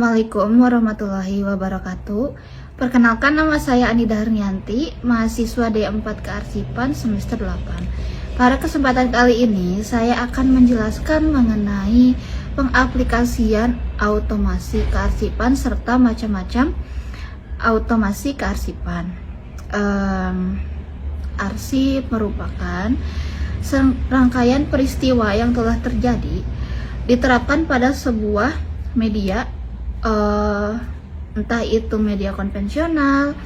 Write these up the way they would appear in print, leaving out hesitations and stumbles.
Assalamualaikum warahmatullahi wabarakatuh. Perkenalkan, nama saya Anida Harnianti, mahasiswa D4 Kearsipan semester 8. Pada kesempatan kali ini saya akan menjelaskan mengenai pengaplikasian automasi kearsipan serta macam-macam automasi kearsipan. Arsip merupakan serangkaian peristiwa yang telah terjadi diterapkan pada sebuah media, entah itu media konvensional,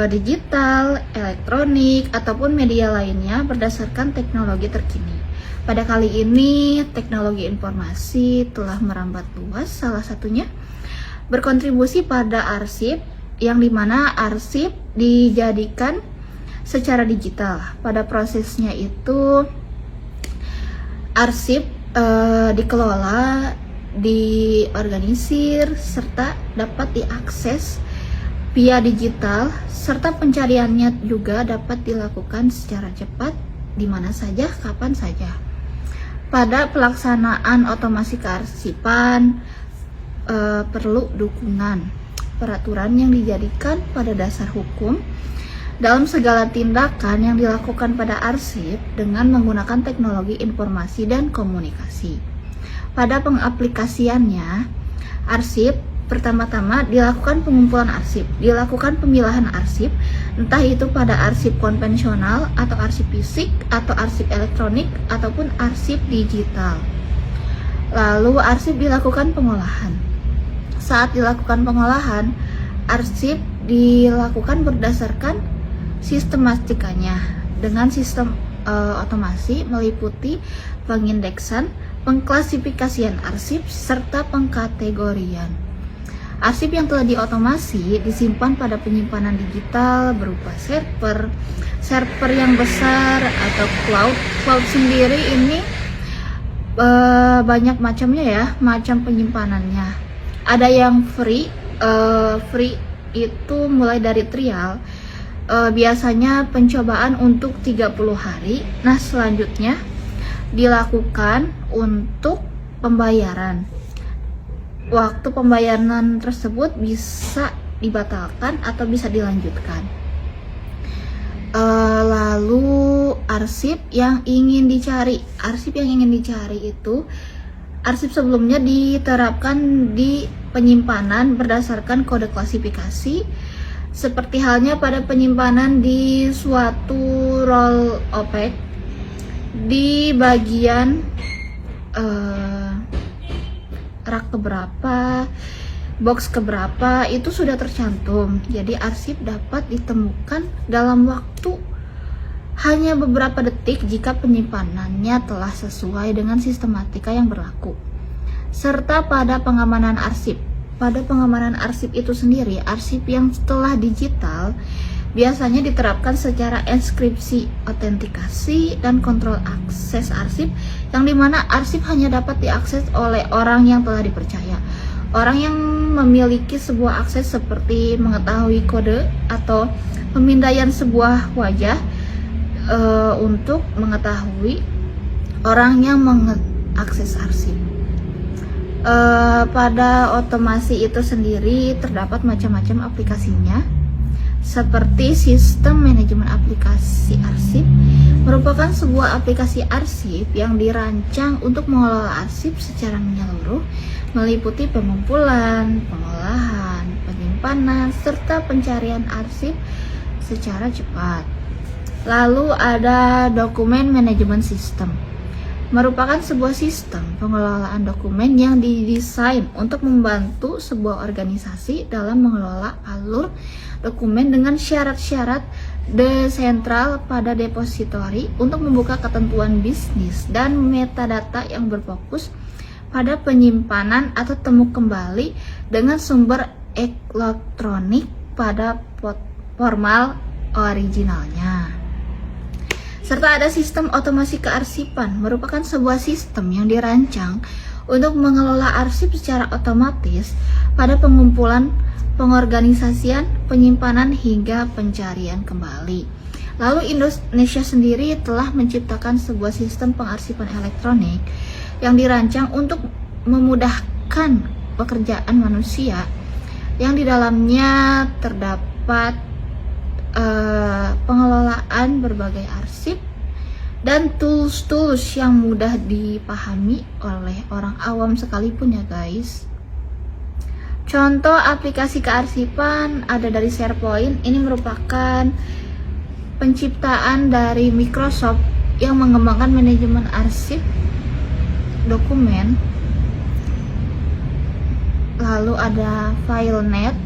digital, elektronik, ataupun media lainnya berdasarkan teknologi terkini. Pada kali ini teknologi informasi telah merambat luas, salah satunya berkontribusi pada arsip, yang dimana arsip dijadikan secara digital. Pada prosesnya itu arsip dikelola, diorganisir, serta dapat diakses via digital, serta pencariannya juga dapat dilakukan secara cepat di mana saja, kapan saja. Pada pelaksanaan otomasi kearsipan perlu dukungan peraturan yang dijadikan pada dasar hukum dalam segala tindakan yang dilakukan pada arsip dengan menggunakan teknologi informasi dan komunikasi. Pada pengaplikasiannya, arsip pertama-tama dilakukan pengumpulan arsip, dilakukan pemilahan arsip, entah itu pada arsip konvensional atau arsip fisik atau arsip elektronik ataupun arsip digital. Lalu arsip dilakukan pengolahan. Saat dilakukan pengolahan, arsip dilakukan berdasarkan sistematikanya dengan sistem otomasi meliputi pengindeksan, pengklasifikasian arsip, serta pengkategorian. Arsip yang telah diotomasi disimpan pada penyimpanan digital berupa server yang besar atau cloud. Cloud sendiri ini banyak macamnya ya, macam penyimpanannya. Ada yang free itu mulai dari trial, biasanya pencobaan untuk 30 hari. Nah, selanjutnya dilakukan untuk pembayaran. Waktu pembayaran tersebut bisa dibatalkan atau bisa dilanjutkan. Lalu arsip yang ingin dicari itu arsip sebelumnya diterapkan di penyimpanan berdasarkan kode klasifikasi, seperti halnya pada penyimpanan di suatu roll opaque di bagian rak keberapa, box keberapa, itu sudah tercantum. Jadi arsip dapat ditemukan dalam waktu hanya beberapa detik jika penyimpanannya telah sesuai dengan sistematika yang berlaku. Serta pada pengamanan arsip. Pada pengamanan arsip itu sendiri, arsip yang telah digital biasanya diterapkan secara enskripsi, autentikasi, dan kontrol akses arsip, yang dimana arsip hanya dapat diakses oleh orang yang telah dipercaya. Orang yang memiliki sebuah akses seperti mengetahui kode atau pemindaian sebuah wajah untuk mengetahui orang yang mengakses arsip. Pada otomasi itu sendiri terdapat macam-macam aplikasinya, seperti sistem manajemen aplikasi arsip merupakan sebuah aplikasi arsip yang dirancang untuk mengelola arsip secara menyeluruh, meliputi pengumpulan, pengolahan, penyimpanan, serta pencarian arsip secara cepat. Lalu ada dokumen manajemen sistem, merupakan sebuah sistem pengelolaan dokumen yang didesain untuk membantu sebuah organisasi dalam mengelola alur dokumen dengan syarat-syarat desentral pada depositori untuk membuka ketentuan bisnis dan metadata yang berfokus pada penyimpanan atau temu kembali dengan sumber elektronik pada formal originalnya. Serta ada sistem otomasi kearsipan, merupakan sebuah sistem yang dirancang untuk mengelola arsip secara otomatis pada pengumpulan, pengorganisasian, penyimpanan, hingga pencarian kembali. Lalu Indonesia sendiri telah menciptakan sebuah sistem pengarsipan elektronik yang dirancang untuk memudahkan pekerjaan manusia yang di dalamnya terdapat pengelolaan berbagai arsip dan tools-tools yang mudah dipahami oleh orang awam sekalipun ya guys. Contoh aplikasi kearsipan ada dari SharePoint. Ini merupakan penciptaan dari Microsoft yang mengembangkan manajemen arsip dokumen. Lalu ada FileNet,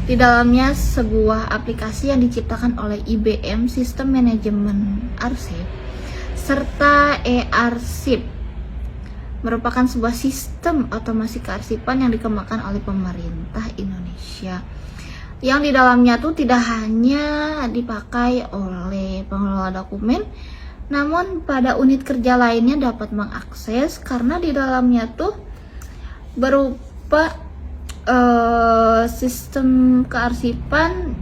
di dalamnya sebuah aplikasi yang diciptakan oleh IBM Sistem Manajemen Arsip, serta eArsip merupakan sebuah sistem otomasi kearsipan yang dikembangkan oleh pemerintah Indonesia, yang di dalamnya tuh tidak hanya dipakai oleh pengelola dokumen, namun pada unit kerja lainnya dapat mengakses karena di dalamnya tuh berupa sistem kearsipan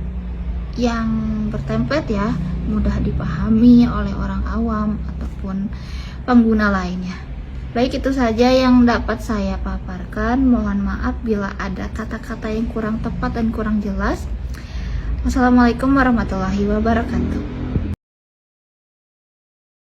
yang bertemplate ya, mudah dipahami oleh orang awam ataupun pengguna lainnya. Baik, itu saja yang dapat saya paparkan. Mohon maaf bila ada kata-kata yang kurang tepat dan kurang jelas. Wassalamualaikum warahmatullahi wabarakatuh.